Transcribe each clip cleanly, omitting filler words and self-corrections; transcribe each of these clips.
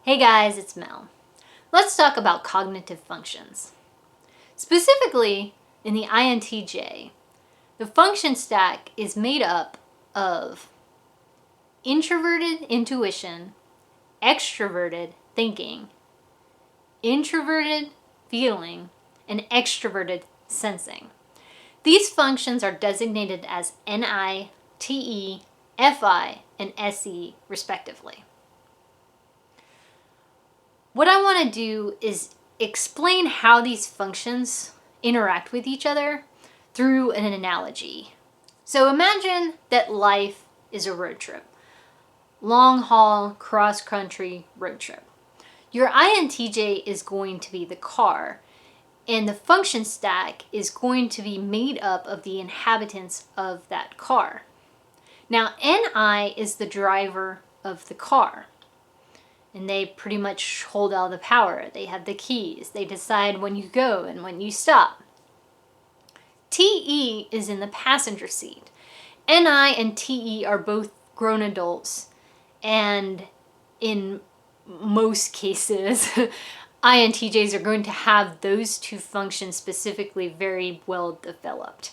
Hey guys, it's Mel. Let's talk about cognitive functions. Specifically, in the INTJ, the function stack is made up of introverted intuition, extraverted thinking, introverted feeling, and extraverted sensing. These functions are designated as NI, TE, FI, and SE, respectively. What I want to do is explain how these functions interact with each other through an analogy. So imagine that life is a road trip. Long haul, cross-country road trip. Your INTJ is going to be the car, and the function stack is going to be made up of the inhabitants of that car. Now, NI is the driver of the car. And they pretty much hold all the power. They have the keys. They decide when you go and when you stop. TE is in the passenger seat. NI and TE are both grown adults. And in most cases, INTJs are going to have those two functions specifically very well developed.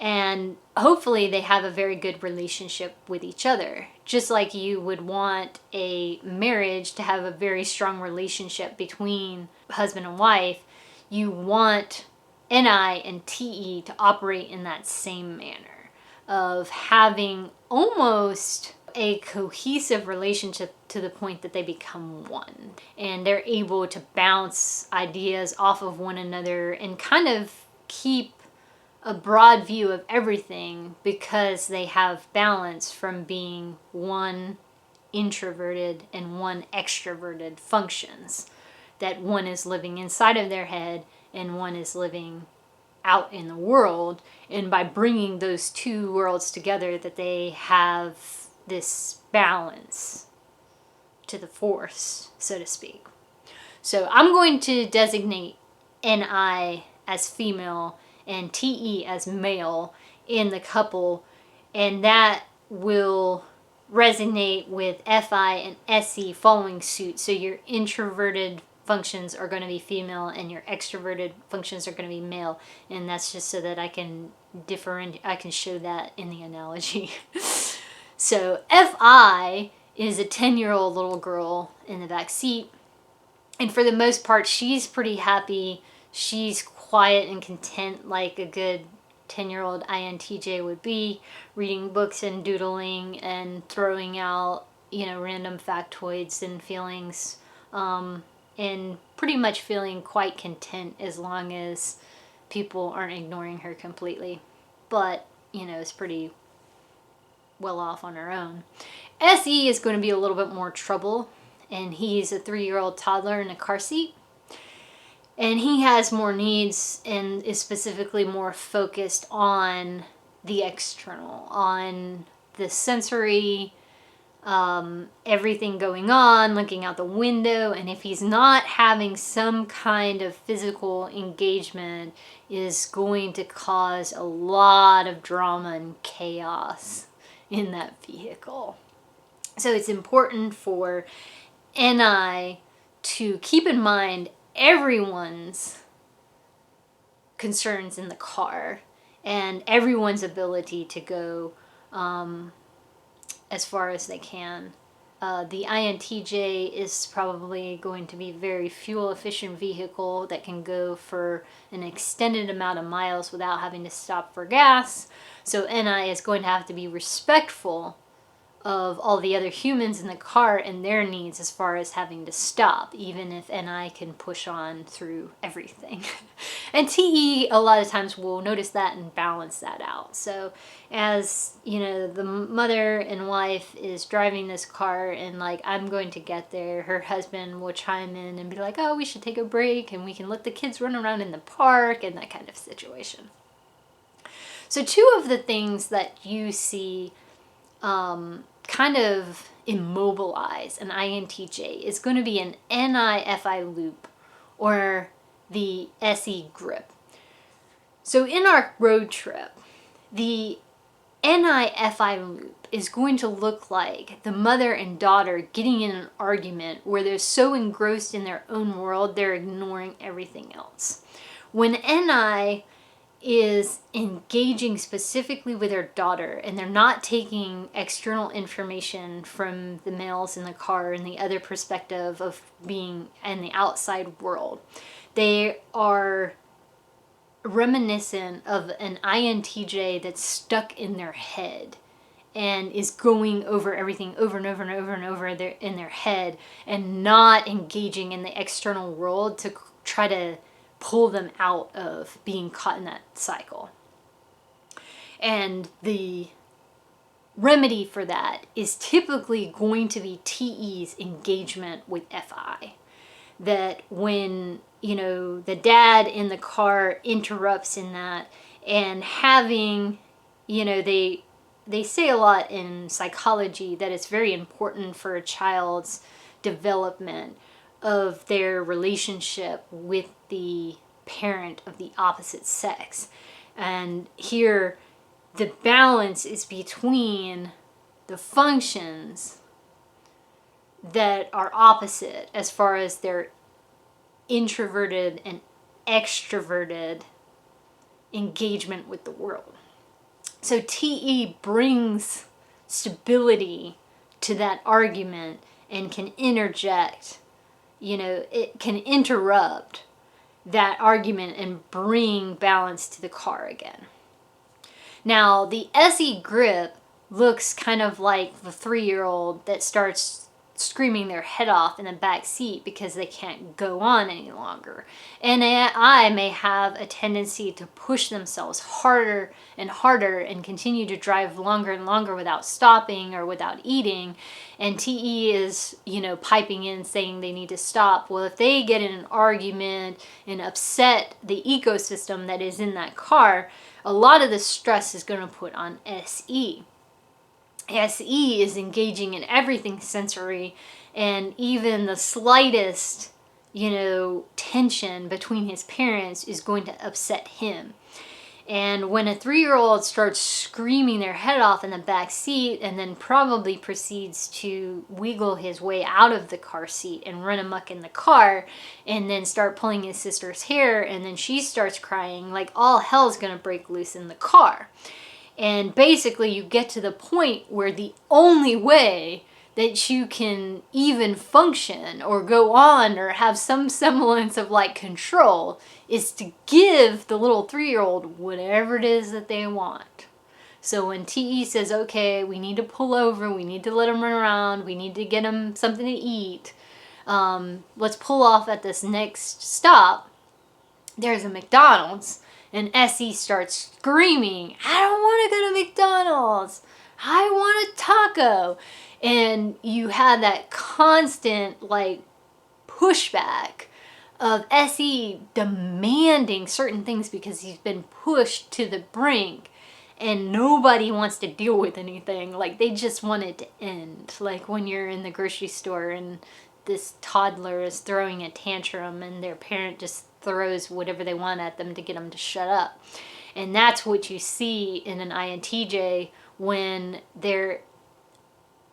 And hopefully they have a very good relationship with each other. Just like you would want a marriage to have a very strong relationship between husband and wife, you want NI and TE to operate in that same manner of having almost a cohesive relationship to the point that they become one. And they're able to bounce ideas off of one another and kind of keep a broad view of everything because they have balance from being one introverted and one extroverted functions. That one is living inside of their head and one is living out in the world. And by bringing those two worlds together, that they have this balance to the force, so to speak. So I'm going to designate NI as female and TE as male in the couple, and that will resonate with FI and SE following suit. So your introverted functions are going to be female and your extroverted functions are going to be male, and that's just so that I can show that in the analogy. So FI is a 10-year-old little girl in the back seat, and for the most part she's pretty happy. She's quiet and content like a good 10-year-old INTJ would be, reading books and doodling and throwing out, random factoids and feelings, and pretty much feeling quite content as long as people aren't ignoring her completely. But, it's pretty well off on her own. SE is going to be a little bit more trouble, and he's a 3-year-old toddler in a car seat. And he has more needs and is specifically more focused on the external, on the sensory, everything going on, looking out the window. And if he's not having some kind of physical engagement, is going to cause a lot of drama and chaos in that vehicle. So it's important for NI to keep in mind everyone's concerns in the car and everyone's ability to go as far as they can. The INTJ is probably going to be a very fuel efficient vehicle that can go for an extended amount of miles without having to stop for gas. So NI is going to have to be respectful of all the other humans in the car and their needs as far as having to stop, even if NI can push on through everything. And TE a lot of times will notice that and balance that out. So as the mother and wife is driving this car and I'm going to get there, her husband will chime in and be like, oh, we should take a break and we can let the kids run around in the park, and that kind of situation. So two of the things that you see kind of immobilize an INTJ is going to be an NI-FI loop or the SE grip. So in our road trip, the NI-FI loop is going to look like the mother and daughter getting in an argument where they're so engrossed in their own world, they're ignoring everything else. When NI is engaging specifically with their daughter and they're not taking external information from the males in the car and the other perspective of being in the outside world, they are reminiscent of an INTJ that's stuck in their head and is going over everything over and over and over and over in their head and not engaging in the external world to try to pull them out of being caught in that cycle. And the remedy for that is typically going to be TE's engagement with FI. That when, the dad in the car interrupts in that, and having, they say a lot in psychology that it's very important for a child's development of their relationship with the parent of the opposite sex. And here the balance is between the functions that are opposite as far as their introverted and extroverted engagement with the world. So TE brings stability to that argument and can interject, it can interrupt that argument and bring balance to the car again. Now, the SE grip looks kind of like the 3-year-old that starts screaming their head off in the back seat because they can't go on any longer. And I may have a tendency to push themselves harder and harder and continue to drive longer and longer without stopping or without eating. And TE is, piping in saying they need to stop. Well, if they get in an argument and upset the ecosystem that is in that car, a lot of the stress is going to put on SE. SE is engaging in everything sensory, and even the slightest, tension between his parents is going to upset him. And when a 3-year-old starts screaming their head off in the back seat and then probably proceeds to wiggle his way out of the car seat and run amok in the car and then start pulling his sister's hair, and then she starts crying, like all hell's gonna break loose in the car. And basically you get to the point where the only way that you can even function or go on or have some semblance of control is to give the little 3-year-old whatever it is that they want. So when TE says, okay, we need to pull over, we need to let them run around, we need to get them something to eat, let's pull off at this next stop, there's a McDonald's, and SE starts screaming, I don't want to go to McDonald's, I want a taco. And you have that constant pushback of SE demanding certain things because he's been pushed to the brink and nobody wants to deal with anything. They just want it to end. Like when you're in the grocery store and this toddler is throwing a tantrum and their parent just throws whatever they want at them to get them to shut up. And that's what you see in an INTJ when their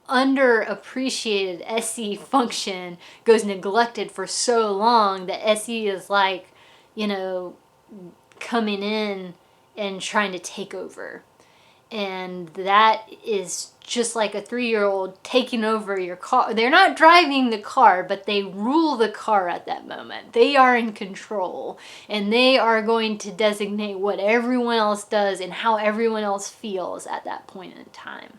underappreciated SE function goes neglected for so long that SE is coming in and trying to take over. And that is just like a 3-year-old taking over your car. They're not driving the car, but they rule the car at that moment. They are in control, and they are going to designate what everyone else does and how everyone else feels at that point in time.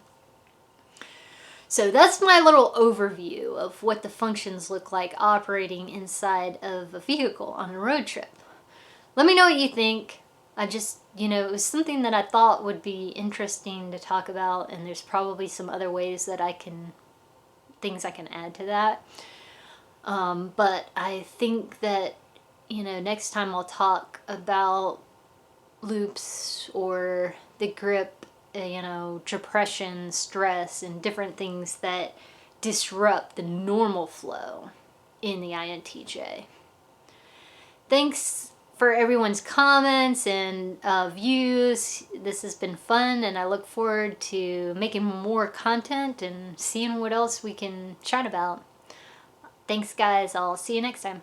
So that's my little overview of what the functions look like operating inside of a vehicle on a road trip. Let me know what you think. It was something that I thought would be interesting to talk about, and there's probably some other ways that things I can add to that. But I think that, next time I'll talk about loops or the grip, depression, stress, and different things that disrupt the normal flow in the INTJ. Thanks for everyone's comments and views. This has been fun, and I look forward to making more content and seeing what else we can chat about. Thanks, guys. I'll see you next time.